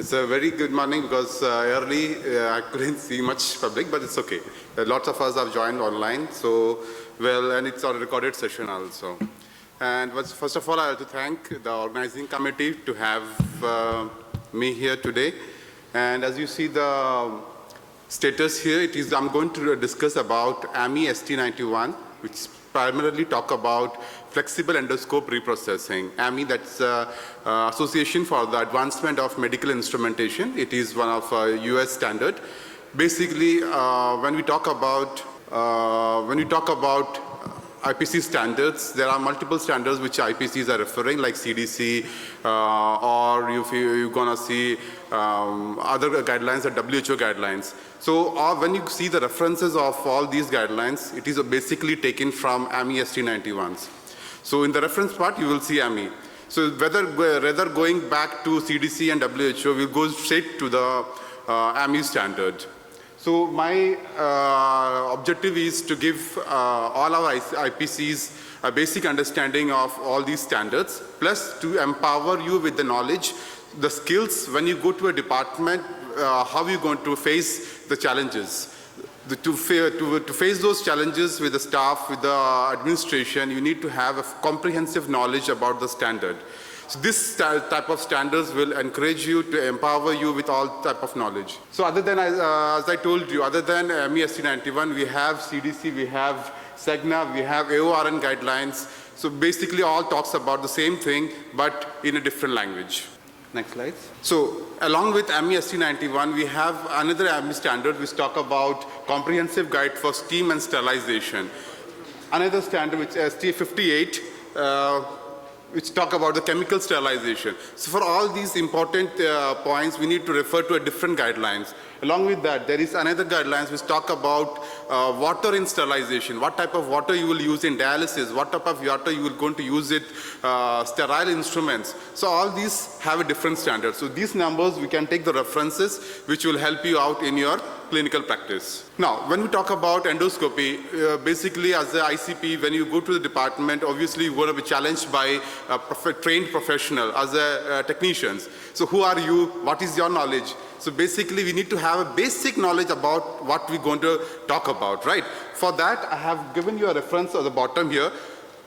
It's a very good morning because early I couldn't see much public, but it's okay. Lots of us have joined online, so and it's a recorded session also. And first of all, I have to thank the organizing committee to have me here today. And as you see the status here, I'm going to discuss about AAMI ST91, which primarily talk about flexible endoscope reprocessing. AAMI, that's Association for the Advancement of Medical Instrumentation. It is one of US standard. Basically, when we talk about IPC standards, there are multiple standards which IPCs are referring, like CDC, or you're gonna see other guidelines or WHO guidelines. So when you see the references of all these guidelines, it is basically taken from AAMI ST91s. So in the reference part, you will see AAMI. So rather going back to CDC and WHO, we'll go straight to the AAMI standard. So my objective is to give all our IPCs a basic understanding of all these standards, plus to empower you with the knowledge, the skills when you go to a department, how you're going to face the challenges. To face those challenges with the staff, with the administration, you need to have a comprehensive knowledge about the standard. So this type of standards will encourage you to empower you with all type of knowledge. So other than, as I told you, other than AAMI ST91, we have CDC, we have SEGNA, we have AORN guidelines. So basically all talks about the same thing, but in a different language. Next slide. So along with AAMI ST91, we have another AAMI standard which talk about comprehensive guide for steam and sterilization. Another standard which is ST58, which talk about the chemical sterilization. So for all these important points, we need to refer to a different guidelines. Along with that, there is another guidelines which talk about water in sterilization, what type of water you will use in dialysis, what type of water you will going to use it, sterile instruments. So all these have a different standard. So these numbers, we can take the references which will help you out in your clinical practice. Now, when we talk about endoscopy, basically as the ICP, when you go to the department, obviously you're going to be challenged by a trained professional as a technicians. So who are you? What is your knowledge? So basically, we need to have a basic knowledge about what we're going to talk about, right? For that, I have given you a reference at the bottom here.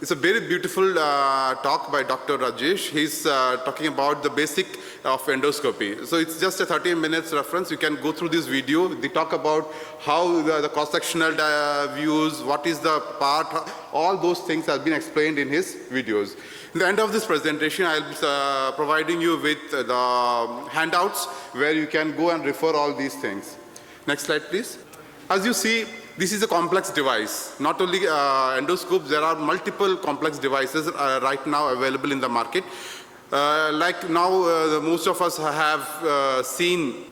It's a very beautiful talk by Dr. Ajish. He's talking about the basic of endoscopy. So it's just a 13 minutes reference. You can go through this video. They talk about how the cross-sectional views, what is the part, all those things have been explained in his videos. At the end of this presentation, I'll be providing you with the handouts where you can go and refer all these things. Next slide, please. As you see, this is a complex device. Not only endoscopes, there are multiple complex devices right now available in the market. Like now, most of us have seen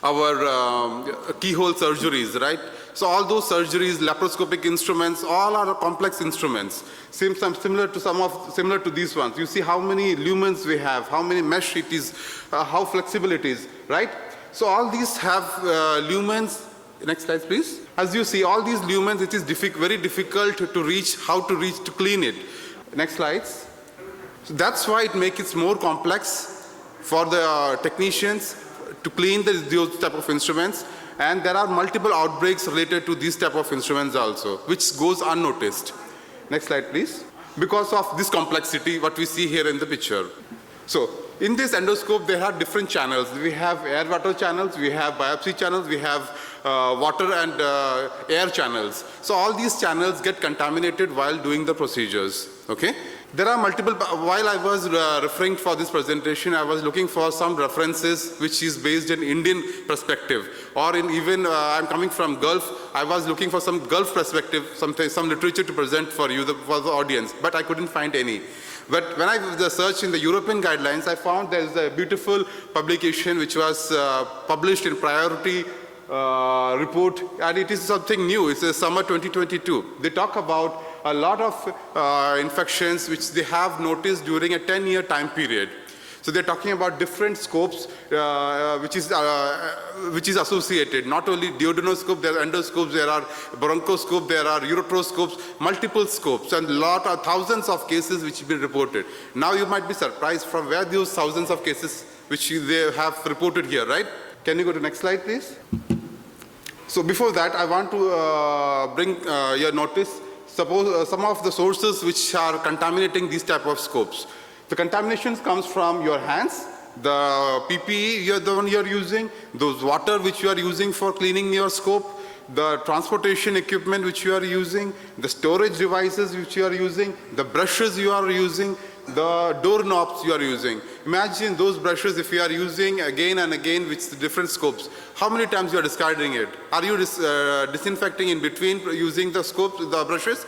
our keyhole surgeries, right? So all those surgeries, laparoscopic instruments, all are complex instruments. Similar to these ones. You see how many lumens we have, how many mesh it is, how flexible it is, right? So all these have lumens. Next slide, please. As you see, all these lumens, it is very difficult to reach, to clean it. Next slides. So that's why it makes it more complex for the technicians to clean those type of instruments. And there are multiple outbreaks related to these type of instruments also, which goes unnoticed. Next slide, please. Because of this complexity, what we see here in the picture. So in this endoscope, there are different channels. We have air-water channels, we have biopsy channels, we have water and air channels. So all these channels get contaminated while doing the procedures, okay? There are multiple, while I was referring for this presentation, I was looking for some references which is based in Indian perspective, or in even, I'm coming from Gulf, I was looking for some Gulf perspective, some literature to present for you, for the audience, but I couldn't find any. But when I searched in the European guidelines, I found there is a beautiful publication which was published in Priority report, and it is something new. It's a summer 2022. They talk about a lot of infections which they have noticed during a 10-year time period. So they're talking about different scopes which is associated. Not only duodenoscope, there are endoscopes, there are bronchoscope, there are ureteroscopes, multiple scopes, and thousands of cases which have been reported. Now you might be surprised from where those thousands of cases which they have reported here, right? Can you go to the next slide, please? So before that, I want to bring your notice, suppose some of the sources which are contaminating these type of scopes. The contamination comes from your hands, the PPE, the one you're using, those water which you are using for cleaning your scope, the transportation equipment which you are using, the storage devices which you are using, the brushes you are using, the doorknobs you are using. Imagine those brushes if you are using again and again with the different scopes. How many times you are discarding it? Are you disinfecting in between using the scopes, the brushes?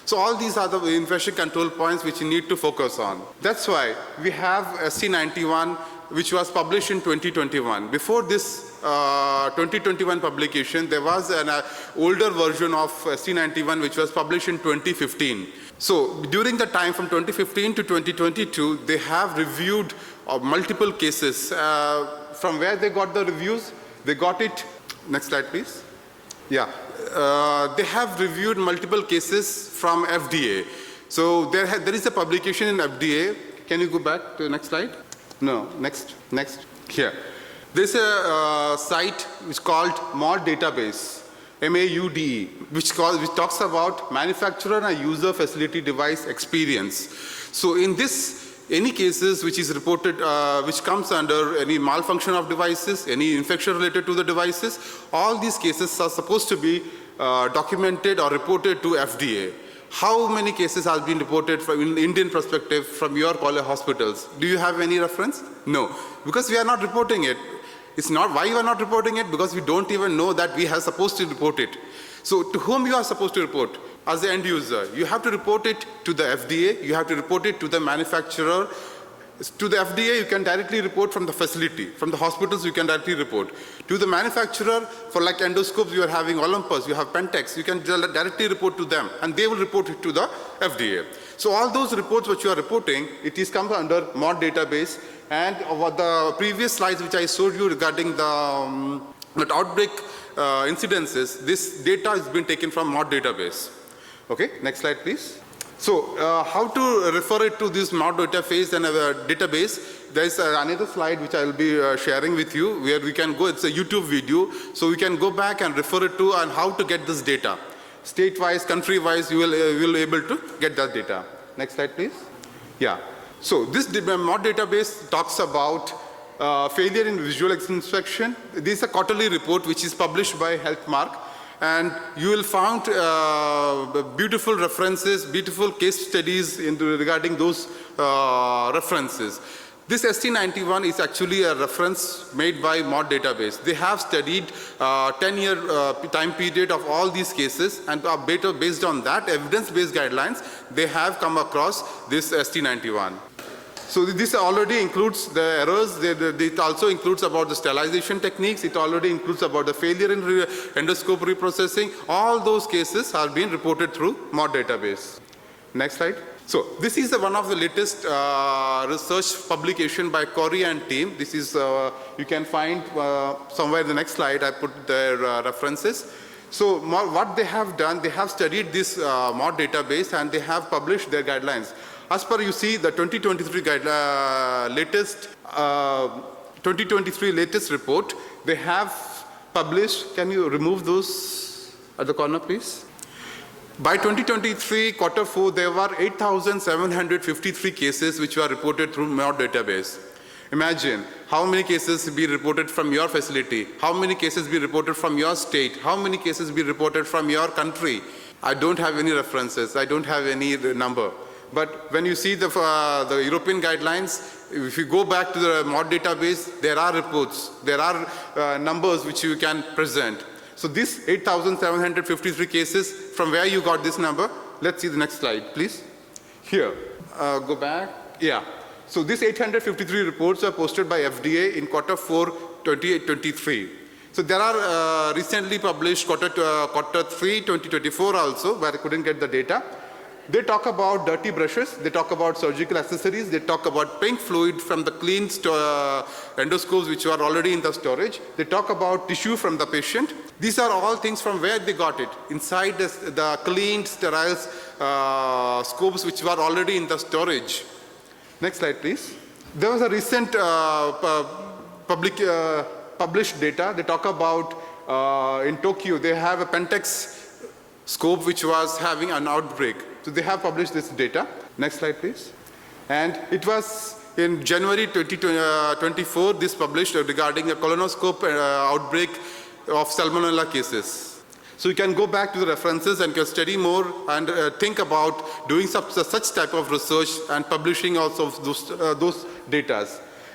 So all these are the infection control points which you need to focus on. That's why we have ST91, which was published in 2021. Before this 2021 publication, there was an older version of ST91 which was published in 2015. So during the time from 2015 to 2022, they have reviewed multiple cases. From where they got the reviews? They got it, next slide please. Yeah, they have reviewed multiple cases from FDA. So there is a publication in FDA. Can you go back to the next slide? No, next, here. There's a site which is called MAUDE database, MAUDE, which talks about manufacturer and user facility device experience. So in this, any cases which is reported, which comes under any malfunction of devices, any infection related to the devices, all these cases are supposed to be documented or reported to FDA. How many cases have been reported from in Indian perspective from your college hospitals? Do you have any reference? No, because we are not reporting it. It's not why you are not reporting it, because we don't even know that we are supposed to report it. So to whom you are supposed to report? As the end user, you have to report it to the FDA, you have to report it to the manufacturer. To the FDA, you can directly report from the facility. From the hospitals, you can directly report. To the manufacturer, for like endoscopes, you are having Olympus, you have Pentex, you can directly report to them, and they will report it to the FDA. So all those reports which you are reporting, it is comes under MAUDE database. And over the previous slides which I showed you regarding the outbreak incidences, this data has been taken from MAUDE database. Okay, next slide please. So how to refer it to this MAUDE database and database? There is another slide which I will be sharing with you where we can go, it's a YouTube video, so we can go back and refer it to and how to get this data. State-wise, country-wise, you will be able to get that data. Next slide please. Yeah. So this MAUDE database talks about failure in visual inspection. This is a quarterly report which is published by Healthmark, and you will find beautiful references, beautiful case studies regarding those references. This ST91 is actually a reference made by MAUDE database. They have studied 10-year time period of all these cases, and based on that evidence-based guidelines, they have come across this ST91. So this already includes the errors, it also includes about the sterilization techniques, it already includes about the failure in endoscope reprocessing. All those cases are being reported through MAUDE database. Next slide. So this is one of the latest research publication by Corey and team. This is, you can find somewhere in the next slide, I put their references. So what they have done, they have studied this MAUDE database and they have published their guidelines. As per you see the 2023 latest report, they have published, can you remove those at the corner please? By 2023 quarter 4, there were 8,753 cases which were reported through MAUDE database. Imagine how many cases be reported from your facility, how many cases be reported from your state, how many cases be reported from your country. I don't have any references, I don't have any number. But when you see the European guidelines, if you go back to the MAUDE database, there are reports, there are numbers which you can present. So this 8,753 cases, from where you got this number? Let's see the next slide, please. Here, go back, yeah. So this 853 reports are posted by FDA in quarter 4, 2023. So there are recently published quarter 3, 2024 also, where I couldn't get the data. They talk about dirty brushes, they talk about surgical accessories, they talk about pink fluid from the clean endoscopes which are already in the storage. They talk about tissue from the patient. These are all things from where they got it, inside the cleaned, sterile scopes which were already in the storage. Next slide, please. There was a recent published data. They talk about in Tokyo, they have a Pentex scope which was having an outbreak. So they have published this data. Next slide, please. And it was in January 2024, this published regarding a colonoscope outbreak of Salmonella cases. So you can go back to the references and can study more and think about doing such type of research and publishing also those data.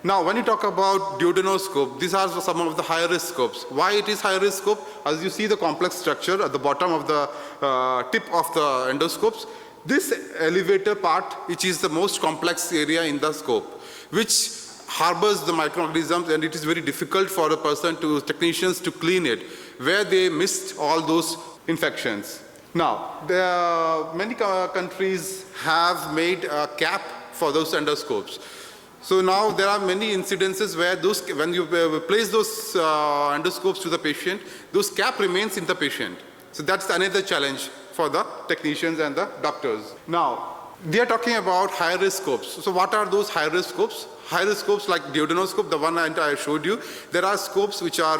Now, when you talk about duodenoscope, these are some of the higher risk scopes. Why it is higher risk scope? As you see the complex structure at the bottom of the tip of the endoscopes, this elevator part, which is the most complex area in the scope, which harbors the microorganisms, and it is very difficult for a person technicians to clean it, where they missed all those infections. Now, many countries have made a cap for those endoscopes. So now there are many incidences where when you place those endoscopes to the patient, those cap remains in the patient. So that's another challenge for the technicians and the doctors. Now, they are talking about high-risk scopes. So what are those high-risk scopes? High-risk scopes like duodenoscope, the one I showed you. There are scopes which are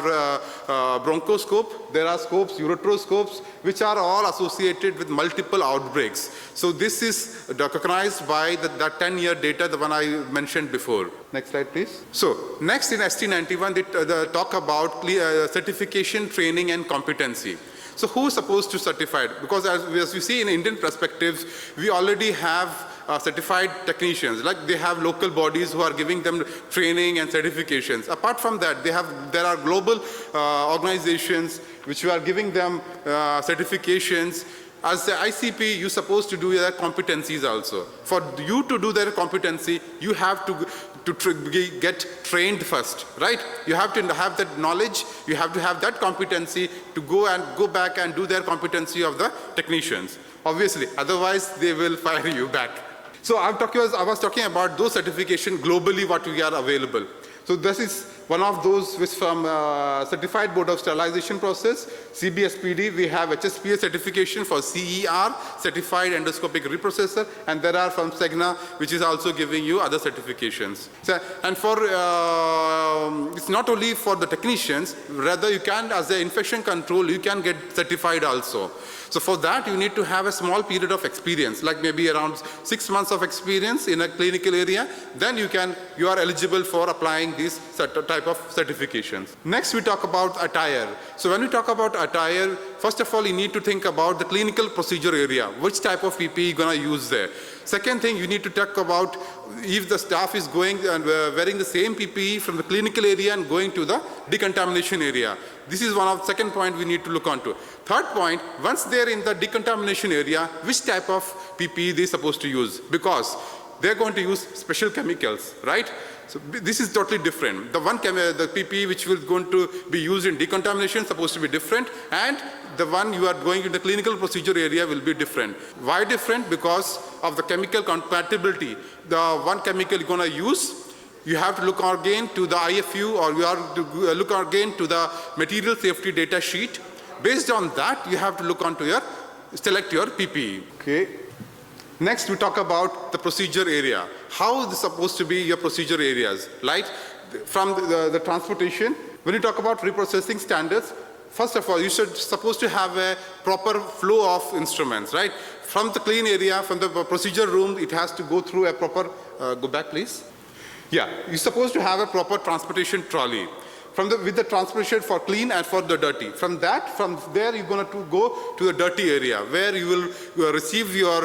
bronchoscope. There are scopes, ureteroscopes, which are all associated with multiple outbreaks. So this is recognized by that 10-year data, the one I mentioned before. Next slide, please. So next in ST91, they talk about certification, training, and competency. So who is supposed to certify it? Because as we see in Indian perspectives, we already have certified technicians, like they have local bodies who are giving them training and certifications. Apart from that, there are global organizations which are giving them certifications. As the ICP, you're supposed to do their competencies also. For you to do their competency, you have to get trained first, right? You have to have that knowledge, you have to have that competency to go back and do their competency of the technicians. Obviously, otherwise they will fire you back. So I was talking about those certification globally what we are available. So this is one of those which from Certified Board of Sterilization Process, CBSPD, we have HSPA certification for CER, Certified Endoscopic Reprocessor, and there are from SEGNA, which is also giving you other certifications. So, and for, it's not only for the technicians, rather you can, as an infection control, you can get certified also. So for that, you need to have a small period of experience, like maybe around 6 months of experience in a clinical area. Then you are eligible for applying these type of certifications. Next, we talk about attire. So when we talk about attire, first of all, you need to think about the clinical procedure area. Which type of PPE you're going to use there? Second thing, you need to talk about if the staff is going and wearing the same PPE from the clinical area and going to the decontamination area. This is one of the second point we need to look onto. Third point, once they're in the decontamination area, which type of PPE they're supposed to use? Because they're going to use special chemicals, right? So this is totally different. The PPE which is going to be used in decontamination is supposed to be different, and the one you are going in the clinical procedure area will be different. Why different? Because of the chemical compatibility. The one chemical you're going to use, you have to look again to the IFU, or you have to look again to the material safety data sheet. Based on that, you have to look onto select your PPE. Okay. Next, we talk about the procedure area. How is this supposed to be your procedure areas? Like from the transportation, when you talk about reprocessing standards, first of all, you should supposed to have a proper flow of instruments, right? From the clean area, from the procedure room, it has to go through a proper, go back please. Yeah, you're supposed to have a proper transportation trolley. With the transportation for clean and for the dirty. From there, you're going to go to the dirty area where you will receive your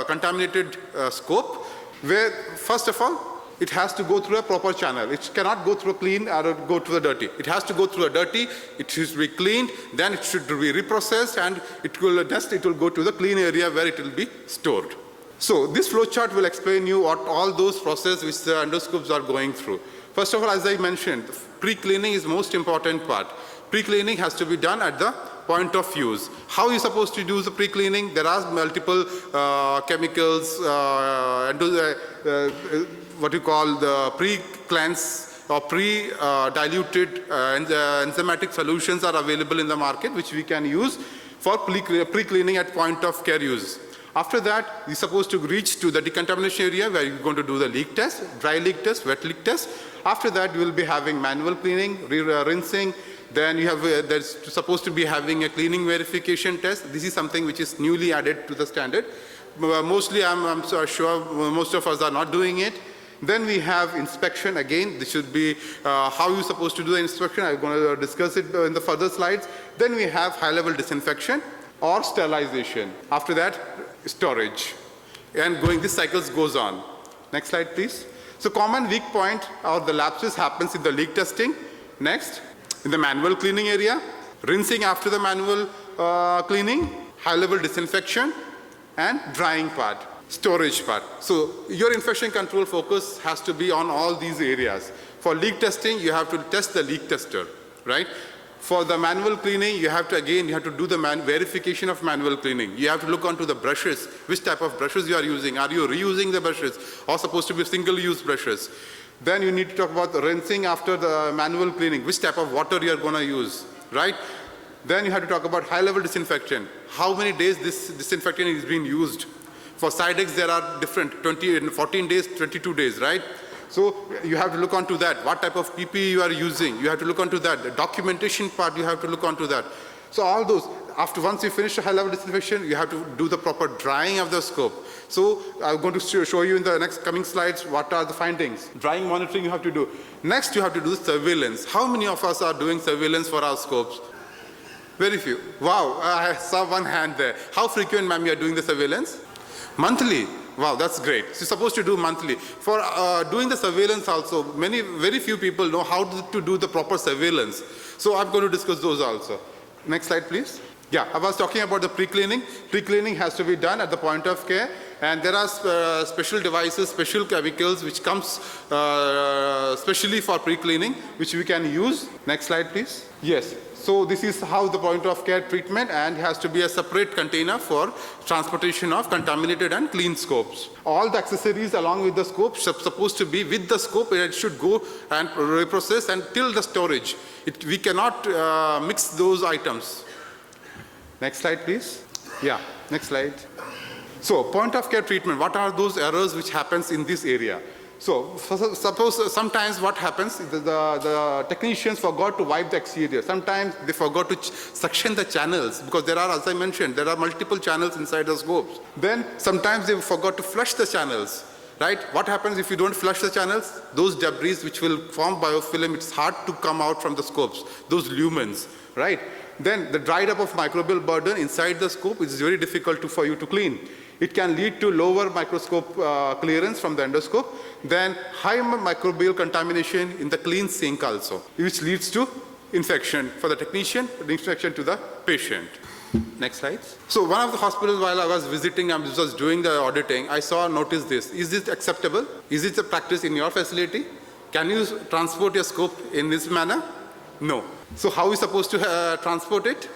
contaminated scope, where first of all, it has to go through a proper channel. It cannot go through a clean or go to the dirty. It has to go through a dirty, it should be cleaned, then it should be reprocessed, and it will go to the clean area where it will be stored. So this flow chart will explain you what all those processes which the endoscopes are going through. First of all, as I mentioned, pre-cleaning is most important part. Pre-cleaning has to be done at the point of use. How are you supposed to do the pre-cleaning? There are multiple chemicals, what you call the pre-cleanse or pre-diluted enzymatic solutions are available in the market, which we can use for pre-cleaning at point of care use. After that, you're supposed to reach to the decontamination area where you're going to do the leak test, dry leak test, wet leak test. After that, you will be having manual cleaning, rinsing. Then you have, there's supposed to be having a cleaning verification test. This is something which is newly added to the standard. Mostly, I'm sure most of us are not doing it. Then we have inspection. Again, this should be how you're supposed to do the inspection. I'm going to discuss it in the further slides. Then we have high-level disinfection or sterilization. After that, storage. And this cycles goes on. Next slide, please. So common weak point or the lapses happens in the leak testing. Next, in the manual cleaning area, rinsing after the manual cleaning, high-level disinfection, and drying part, storage part. So your infection control focus has to be on all these areas. For leak testing, you have to test the leak tester, right? For the manual cleaning, you have to do the verification of manual cleaning. You have to look onto the brushes, which type of brushes you are using. Are you reusing the brushes or supposed to be single-use brushes? Then you need to talk about the rinsing after the manual cleaning, which type of water you are going to use, right? Then you have to talk about high-level disinfection. How many days this disinfectant is being used? For Sidex, there are different, 14 days, 22 days, right? So you have to look onto that. What type of PPE you are using? You have to look onto that. The documentation part, you have to look onto that. So all those, once you finish the high-level disinfection, you have to do the proper drying of the scope. So I'm going to show you in the next coming slides what are the findings. Drying monitoring you have to do. Next, you have to do surveillance. How many of us are doing surveillance for our scopes? Very few. Wow, I saw one hand there. How frequent, ma'am, you are doing the surveillance? Monthly. Wow, that's great. So you're supposed to do monthly. For doing the surveillance also, very few people know how to do the proper surveillance. So I'm going to discuss those also. Next slide, please. Yeah, I was talking about the pre-cleaning. Pre-cleaning has to be done at the point of care. And there are special devices, special chemicals which comes specially for pre-cleaning, which we can use. Next slide, please. Yes. So this is how the point of care treatment, and has to be a separate container for transportation of contaminated and clean scopes. All the accessories along with the scope are supposed to be with the scope. It should go and reprocess until the storage. We cannot mix those items. Next slide, please. Yeah, next slide. So point of care treatment, what are those errors which happens in this area? So suppose sometimes what happens, the technicians forgot to wipe the exterior. Sometimes they forgot to suction the channels, because there are, as I mentioned, there are multiple channels inside the scopes. Then sometimes they forgot to flush the channels, right? What happens if you don't flush the channels? Those debris which will form biofilm, it's hard to come out from the scopes, those lumens, right? Then the dried up of microbial burden inside the scope is very difficult for you to clean. It can lead to lower microscope clearance from the endoscope, then high microbial contamination in the clean sink also, which leads to infection for the technician, infection to the patient. Next slide. So one of the hospitals, while I was visiting, I was doing the auditing, I noticed this. Is this acceptable? Is it a practice in your facility? Can you transport your scope in this manner? No. So how are we supposed to transport it?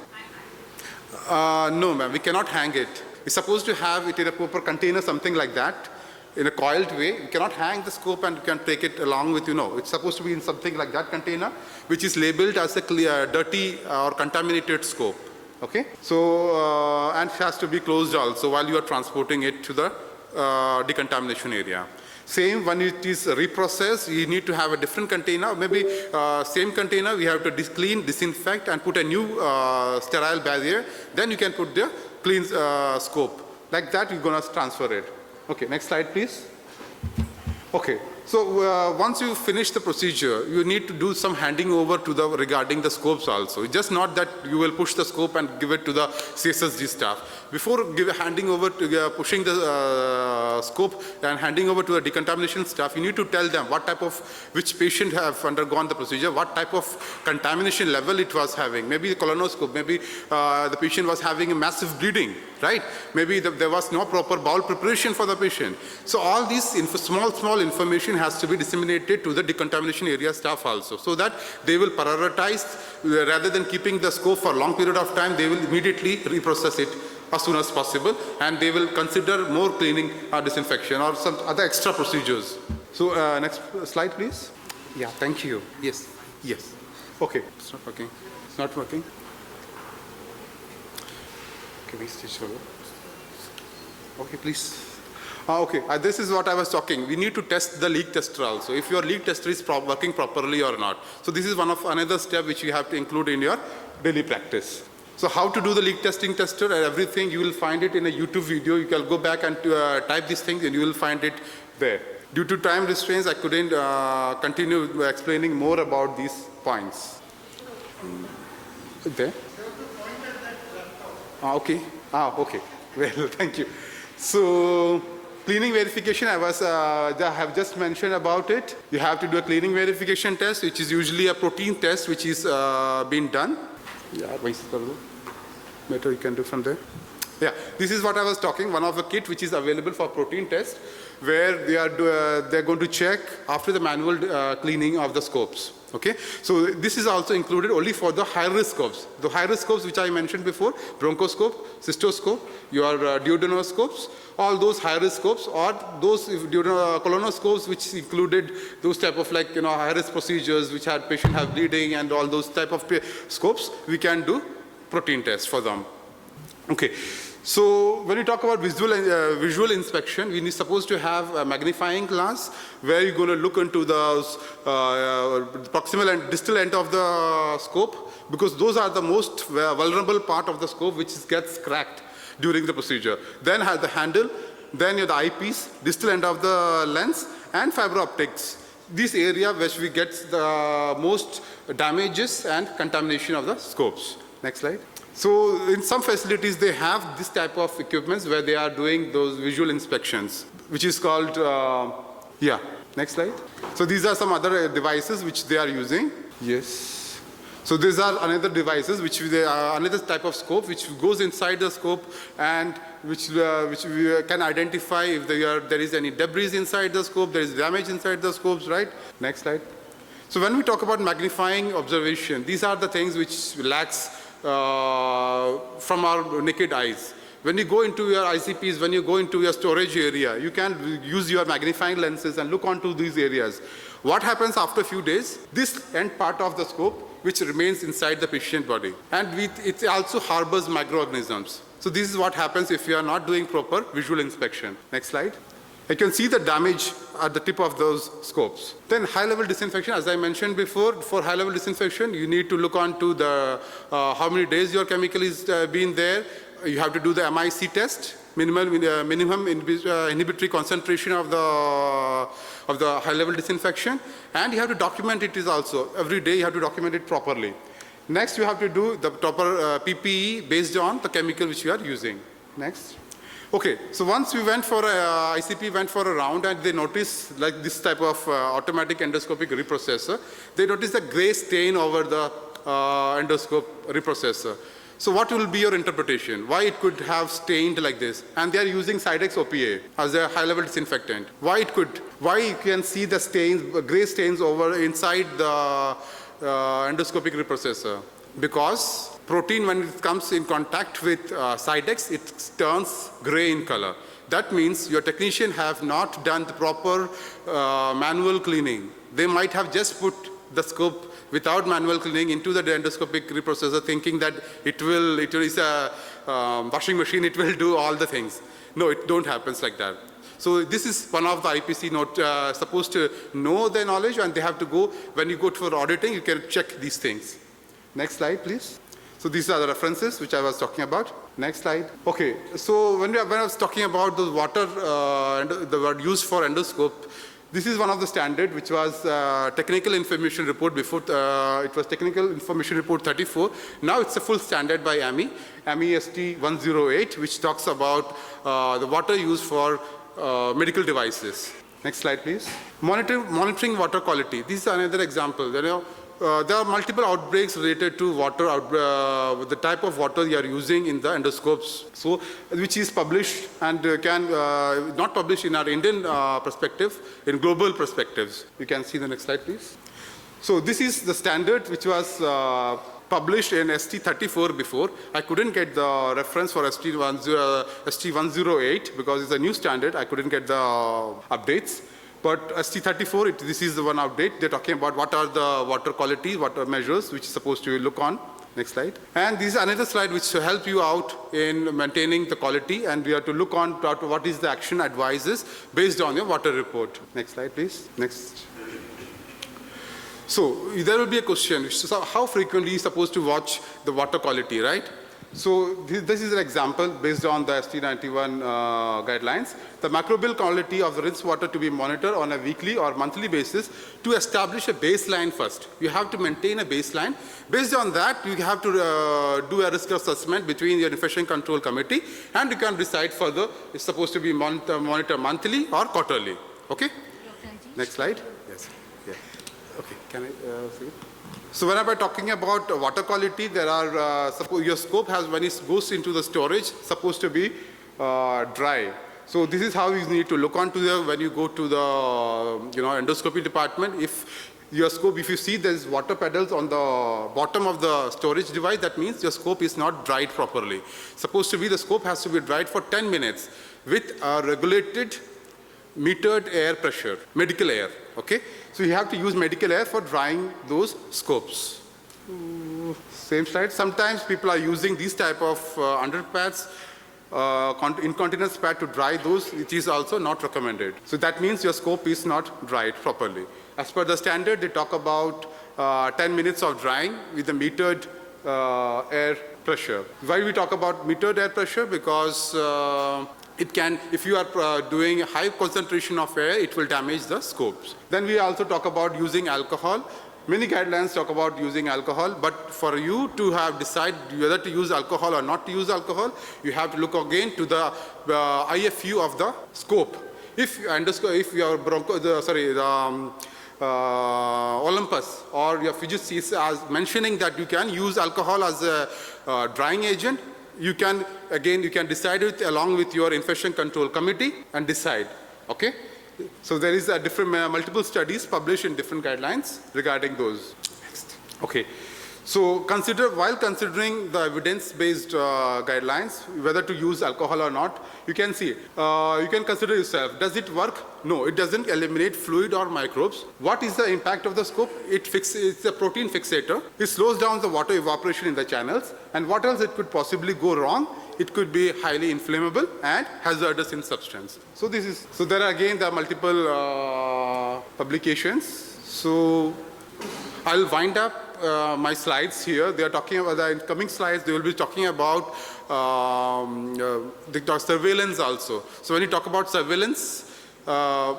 No, ma'am, we cannot hang it. We're supposed to have it in a proper container, something like that, in a coiled way. You cannot hang the scope and you can take it along with, it's supposed to be in something like that container, which is labeled as a dirty or contaminated scope. Okay? So, and it has to be closed also while you are transporting it to the decontamination area. Same, when it is reprocessed, you need to have a different container. Maybe same container, we have to clean, disinfect, and put a new sterile barrier. Then you can put the clean scope. Like that, you're going to transfer it. Okay, next slide, please. Okay, so once you finish the procedure, you need to do some handing over to regarding the scopes also. It's just not that you will push the scope and give it to the CSSG staff. Before handing over to pushing the scope and handing over to the decontamination staff, you need to tell them what type of, which patient have undergone the procedure, what type of contamination level it was having. Maybe the colonoscope, maybe the patient was having a massive bleeding, right? Maybe there was no proper bowel preparation for the patient. So all these small information has to be disseminated to the decontamination area staff also, so that they will prioritize, rather than keeping the scope for a long period of time, they will immediately reprocess it as soon as possible, and they will consider more cleaning or disinfection or some other extra procedures. So next slide, please. Yeah, thank you. Yes, yes. Okay, it's not working. It's not working. Okay, we stitch over. Okay, please. Okay, this is what I was talking. We need to test the leak tester also, if your leak tester is working properly or not. So this is another step which you have to include in your daily practice. So how to do the leak testing tester and everything, you will find it in a YouTube video. You can go back and type these things and you will find it there. Due to time restraints, I couldn't continue explaining more about these points. There? Okay. Okay. Well, thank you. So, cleaning verification, I have just mentioned about it. You have to do a cleaning verification test, which is usually a protein test, which is being done. Yeah, better you can do from there. Yeah, this is what I was talking, one of the kit which is available for protein test, where they're going to check after the manual cleaning of the scopes. Okay, so this is also included only for the high-risk scopes. The high-risk scopes which I mentioned before, bronchoscope, cystoscope, your duodenoscopes, all those high-risk scopes, or those colonoscopes which included those type of high-risk procedures which had patient have bleeding and all those type of scopes, we can do protein tests for them. Okay. So when you talk about visual inspection, we are supposed to have a magnifying glass where you're going to look into the proximal and distal end of the scope, because those are the most vulnerable part of the scope which gets cracked during the procedure. Then have the handle, then the eyepiece, distal end of the lens, and fiber optics. This area which we get the most damages and contamination of the scopes. Next slide. So in some facilities, they have this type of equipments where they are doing those visual inspections, which is called, yeah, next slide. So these are some other devices which they are using. Yes. So these are another devices which they are another type of scope which goes inside the scope and which we can identify if there is any debris inside the scope, there is damage inside the scopes, right? Next slide. So when we talk about magnifying observation, these are the things which lacks from our naked eyes. When you go into your ICPs, when you go into your storage area, you can use your magnifying lenses and look onto these areas. What happens after a few days? This end part of the scope, which remains inside the patient body. And it also harbors microorganisms. So this is what happens if you are not doing proper visual inspection. Next slide. You can see the damage at the tip of those scopes. Then high-level disinfection, as I mentioned before, for high-level disinfection, you need to look on the how many days your chemical is been there. You have to do the MIC test, minimum inhibitory concentration of the high-level disinfection, and you have to document it is also. Every day you have to document it properly. Next, you have to do the proper PPE based on the chemical which you are using. Next. Okay, so once we went for ICP went for a round and they noticed like this type of automatic endoscopic reprocessor, they noticed a gray stain over the endoscope reprocessor. So what will be your interpretation? Why it could have stained like this? And they are using Sidex OPA as a high-level disinfectant. Why you can see the stains, gray stains over inside the endoscopic reprocessor? Because protein, when it comes in contact with Sidex, it turns gray in color. That means your technician have not done the proper manual cleaning. They might have just put the scope without manual cleaning into the endoscopic reprocessor, thinking that it is a washing machine, it will do all the things. No, it don't happen like that. So this is one of the IPC supposed to know their knowledge, and they have to go, when you go for auditing, you can check these things. Next slide, please. So these are the references which I was talking about. Next slide. Okay, so when I was talking about the water the word used for endoscope, this is one of the standard which was technical information report before. It was technical information report 34. Now it's a full standard by AAMI ST108, which talks about the water used for medical devices. Next slide, please. Monitoring water quality. This is another example. There are multiple outbreaks related to water, the type of water you are using in the endoscopes, so which is published and can not published in our Indian perspective, in global perspectives. You can see the next slide, please. So this is the standard which was published in ST34 before. I couldn't get the reference for ST108 because it's a new standard. I couldn't get the updates. But ST34, this is the one update. They're talking about what are the water quality, water measures, which is supposed to look on. Next slide. And this is another slide which will help you out in maintaining the quality, and we have to look on to what is the action advices based on your water report. Next slide, please. Next. So there will be a question, so how frequently are you supposed to watch the water quality, right? So this is an example based on the ST91 guidelines. The microbial quality of the rinse water to be monitored on a weekly or monthly basis to establish a baseline first. You have to maintain a baseline. Based on that, you have to do a risk assessment between your infection control committee, and you can decide further it's supposed to be monitored monthly or quarterly. Okay? Next slide. Yes. Yeah. Okay. Can I see it? So whenever I'm talking about water quality, there are, suppose your scope has, when it goes into the storage, supposed to be dry. So this is how you need to look onto the, when you go to the, endoscopy department. If your scope, if you see there's water puddles on the bottom of the storage device, that means your scope is not dried properly. Supposed to be, the scope has to be dried for 10 minutes with a regulated metered air pressure, medical air, okay? So you have to use medical air for drying those scopes. Same slide. Sometimes people are using these type of underpads, incontinence pad to dry those, which is also not recommended. So that means your scope is not dried properly. As per the standard, they talk about 10 minutes of drying with the metered air pressure. Why we talk about metered air pressure? Because it can, if you are doing a high concentration of air, it will damage the scopes. Then we also talk about using alcohol. Many guidelines talk about using alcohol, but for you to have decided whether to use alcohol or not to use alcohol, you have to look again to the IFU of the scope. If your Olympus or your physicist is mentioning that you can use alcohol as a drying agent, you can decide it along with your infection control committee and decide, okay? So there is a different, multiple studies published in different guidelines regarding those. Next. Okay. So while considering the evidence-based guidelines, whether to use alcohol or not, you can see, you can consider yourself, does it work? No, it doesn't eliminate fluid or microbes. What is the impact of the scope? It's a protein fixator. It slows down the water evaporation in the channels. And what else it could possibly go wrong? It could be highly inflammable and hazardous in substance. So there are multiple publications. So I'll wind up my slides here. They are talking about the incoming slides. They will be talking about surveillance also. So when you talk about surveillance, So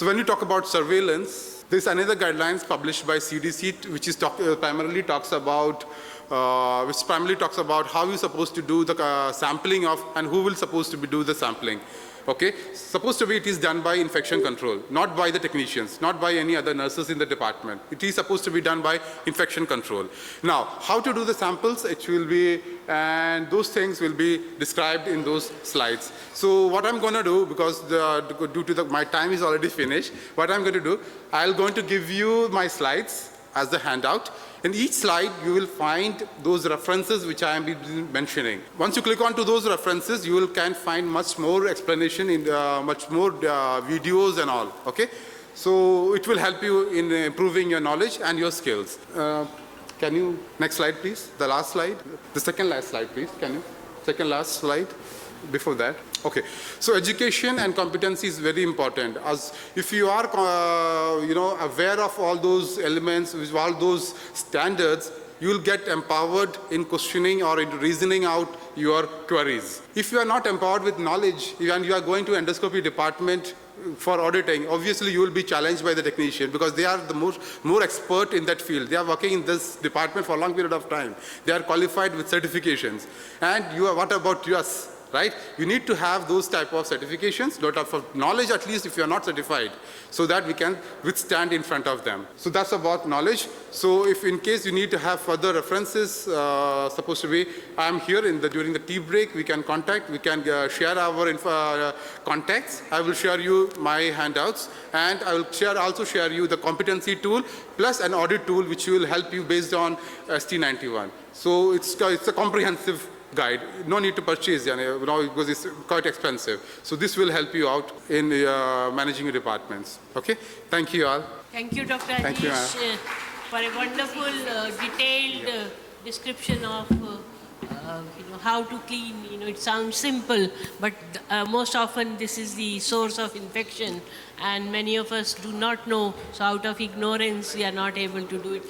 when you talk about surveillance, there's another guidelines published by CDC, which is primarily talks about how you're supposed to do the sampling of, and who will supposed to do the sampling. Okay, supposed to be it is done by infection control, not by the technicians, not by any other nurses in the department. It is supposed to be done by infection control. Now, how to do the samples, it will be, and those things will be described in those slides. So what I'm going to do, because my time is already finished, what I'm going to do, I'm going to give you my slides as the handout. In each slide, you will find those references which I am mentioning. Once you click onto those references, you can find much more explanation in much more videos and all. Okay, so it will help you in improving your knowledge and your skills. Can you next slide, please? The last slide, the second last slide, please. Can you second last slide? Before that. Okay, so education and competency is very important. As if you are, aware of all those elements, with all those standards, you will get empowered in questioning or in reasoning out your queries. If you are not empowered with knowledge and you are going to endoscopy department for auditing, obviously you will be challenged by the technician because they are the more expert in that field. They are working in this department for a long period of time. They are qualified with certifications. And what about us? Right? You need to have those type of certifications, not for knowledge at least if you are not certified, so that we can withstand in front of them. So that's about knowledge. So if in case you need to have further references, supposed to be, I'm here during the tea break, we can contact, we can share our contacts. I will share you my handouts, and I will also share you the competency tool plus an audit tool which will help you based on ST91. So it's a comprehensive guide. No need to purchase, because it's quite expensive. So this will help you out in managing your departments. Okay? Thank you all. Thank you, Dr. Ajish. Thank you, for a wonderful, detailed description of how to clean. It sounds simple, but most often this is the source of infection, and many of us do not know. So out of ignorance, we are not able to do it.